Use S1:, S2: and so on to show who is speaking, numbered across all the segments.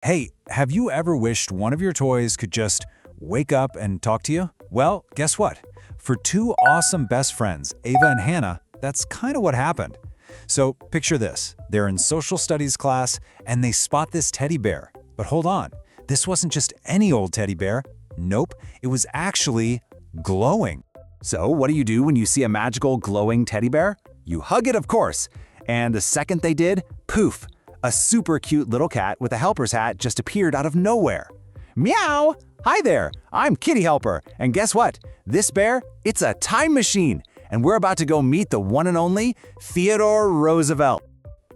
S1: Hey, have you ever wished one of your toys could just wake up and talk to you? Well, guess what? For two awesome best friends, Ava and Hannah, that's kind of what happened. So picture this. They're in social studies class and they spot this teddy bear. But hold on, this wasn't just any old teddy bear. Nope, it was actually glowing.
S2: So what do you do when you see a magical glowing teddy bear? You hug it, of course. And the second they did, poof, a super cute little cat with a helper's hat just appeared out of nowhere. Meow! Hi there, I'm Kitty Helper, and guess what? This bear, it's a time machine, and we're about to go meet the one and only Theodore Roosevelt.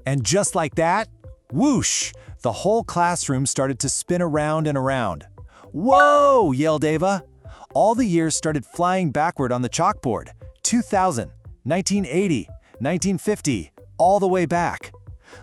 S1: And just like that, whoosh, the whole classroom started to spin around and around. Whoa, yelled Ava. All the years started flying backward on the chalkboard. 2000, 1980, 1950, all the way back.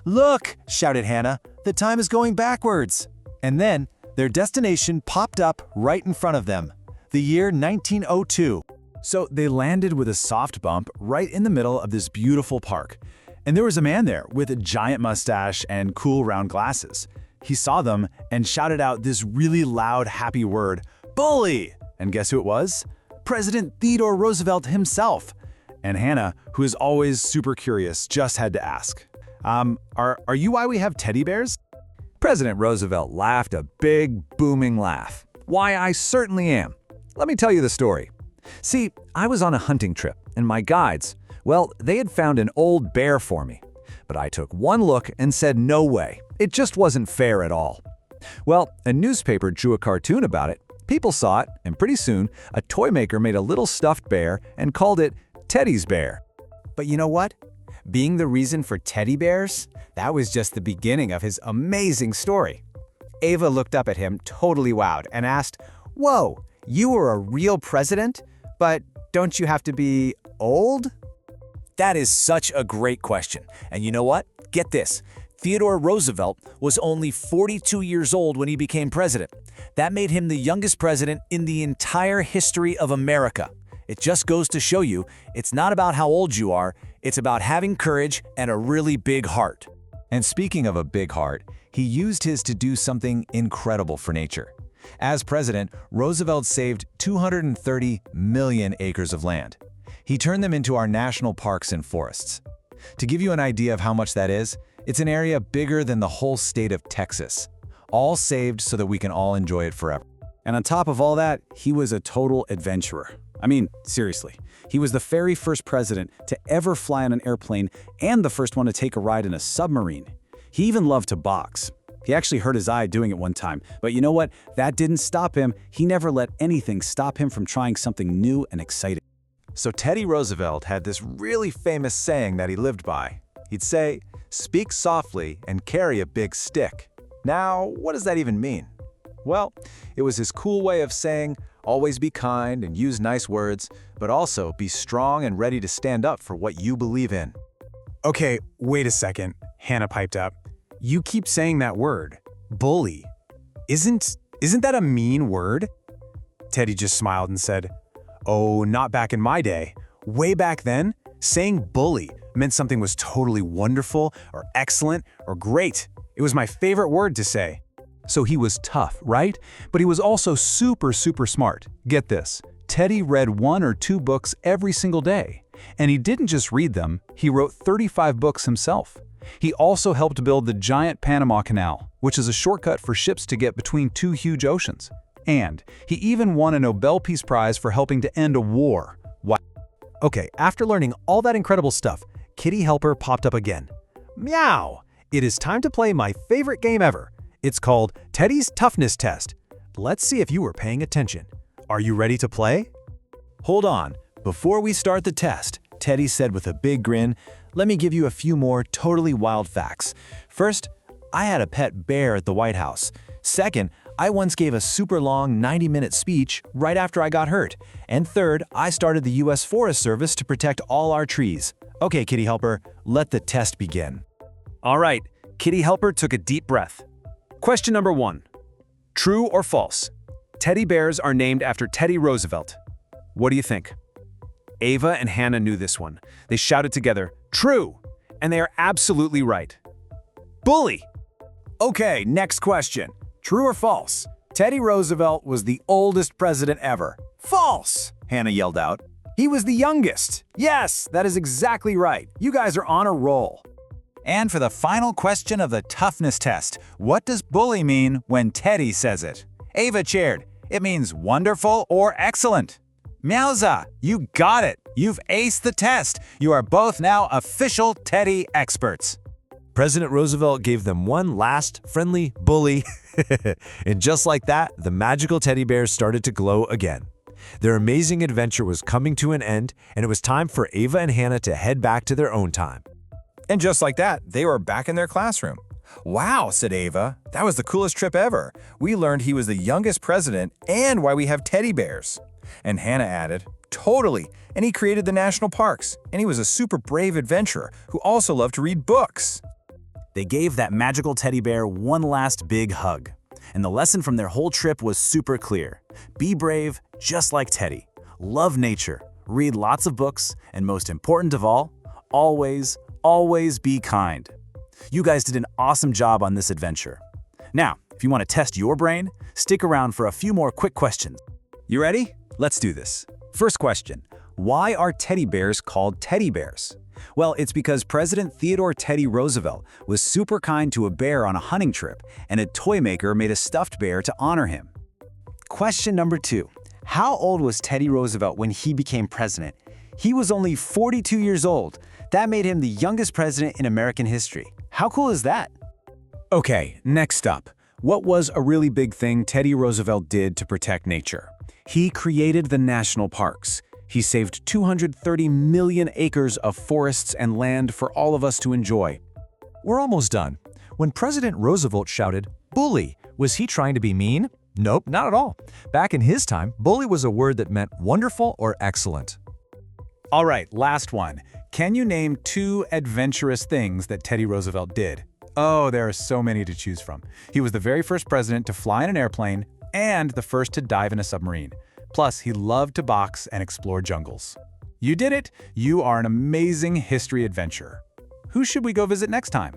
S1: Look, shouted Hannah, the time is going backwards. And then their destination popped up right in front of them, the year 1902. So they landed with a soft bump right in the middle of this beautiful park. And there was a man there with a giant mustache and cool round glasses. He saw them and shouted out this really loud, happy word, bully! And guess who it was? President Theodore Roosevelt himself. And Hannah, who is always super curious, just had to ask, are you why we have teddy bears?
S2: President Roosevelt laughed a big, booming laugh. Why, I certainly am. Let me tell you the story. See, I was on a hunting trip, and my guides, well, they had found an old bear for me. But I took one look and said, no way. It just wasn't fair at all. Well, a newspaper drew a cartoon about it. People saw it, and pretty soon, a toy maker made a little stuffed bear and called it Teddy's Bear.
S3: But you know what? Being the reason for teddy bears, that was just the beginning of his amazing story. Ava looked up at him, totally wowed, and asked, "Whoa, you were a real president? But don't you have to be old?"
S1: That is such a great question. And you know what? Get this. Theodore Roosevelt was only 42 years old when he became president. That made him the youngest president in the entire history of America. It just goes to show you, it's not about how old you are, it's about having courage and a really big heart. And speaking of a big heart, he used his to do something incredible for nature. As president, Roosevelt saved 230 million acres of land. He turned them into our national parks and forests. To give you an idea of how much that is, it's an area bigger than the whole state of Texas, all saved so that we can all enjoy it forever. And on top of all that, he was a total adventurer. I mean, seriously, he was the very first president to ever fly on an airplane and the first one to take a ride in a submarine. He even loved to box. He actually hurt his eye doing it one time, but you know what? That didn't stop him. He never let anything stop him from trying something new and exciting. So Teddy Roosevelt had this really famous saying that he lived by. He'd say, "Speak softly and carry a big stick." Now, what does that even mean? Well, it was his cool way of saying, always be kind and use nice words, but also be strong and ready to stand up for what you believe in.
S4: Okay, wait a second, Hannah piped up. You keep saying that word, bully. Isn't that a mean word? Teddy just smiled and said, "Oh, not back in my day. Way back then, saying bully meant something was totally wonderful or excellent or great. It was my favorite word to say."
S1: So he was tough, right? But he was also super smart. Get this, Teddy read 1 or 2 books every single day. And he didn't just read them, he wrote 35 books himself. He also helped build the giant Panama Canal, which is a shortcut for ships to get between 2 huge oceans. And he even won a Nobel Peace Prize for helping to end a war. Wow. Okay, after learning all that incredible stuff, Kitty Helper popped up again. Meow! It is time to play my favorite game ever. It's called Teddy's Toughness Test. Let's see if you were paying attention. Are you ready to play? Hold on. Before we start the test, Teddy said with a big grin, let me give you a few more totally wild facts. First, I had a pet bear at the White House. Second, I once gave a super long 90-minute speech right after I got hurt. And third, I started the U.S. Forest Service to protect all our trees. Okay, Kitty Helper, let the test begin.
S2: All right, Kitty Helper took a deep breath. Question number 1. True or false? Teddy bears are named after Teddy Roosevelt. What do you think? Ava and Hannah knew this one. They shouted together, "True!" And they are absolutely right. Bully!
S1: Okay, next question. True or false? Teddy Roosevelt was the oldest president ever. False, Hannah yelled out. He was the youngest. Yes, that is exactly right. You guys are on a roll.
S2: And for the final question of the toughness test, what does bully mean when Teddy says it? Ava cheered. It means wonderful or excellent. Meowza, you got it. You've aced the test. You are both now official Teddy experts.
S5: President Roosevelt gave them one last friendly bully. And just like that, the magical teddy bears started to glow again. Their amazing adventure was coming to an end, and it was time for Ava and Hannah to head back to their own time.
S6: And just like that, they were back in their classroom. Wow, said Ava. That was the coolest trip ever. We learned he was the youngest president and why we have teddy bears. And Hannah added, totally. And he created the national parks. And he was a super brave adventurer who also loved to read books.
S1: They gave that magical teddy bear one last big hug. And the lesson from their whole trip was super clear. Be brave, just like Teddy. Love nature, read lots of books, and most important of all, always, always be kind. You guys did an awesome job on this adventure. Now, if you want to test your brain, stick around for a few more quick questions.
S2: You ready? Let's do this. First question. Why are teddy bears called teddy bears? Well, it's because President Theodore Teddy Roosevelt was super kind to a bear on a hunting trip, and a toy maker made a stuffed bear to honor him.
S3: Question number 2. How old was Teddy Roosevelt when he became president? He was only 42 years old. That made him the youngest president in American history. How cool is that?
S1: Okay, next up. What was a really big thing Teddy Roosevelt did to protect nature? He created the national parks. He saved 230 million acres of forests and land for all of us to enjoy.
S5: We're almost done. When President Roosevelt shouted, "Bully," was he trying to be mean? Nope, not at all. Back in his time, bully was a word that meant wonderful or excellent.
S4: All right, last one. Can you name 2 adventurous things that Teddy Roosevelt did? Oh, there are so many to choose from. He was the very first president to fly in an airplane and the first to dive in a submarine. Plus, he loved to box and explore jungles. You did it! You are an amazing history adventurer. Who should we go visit next time?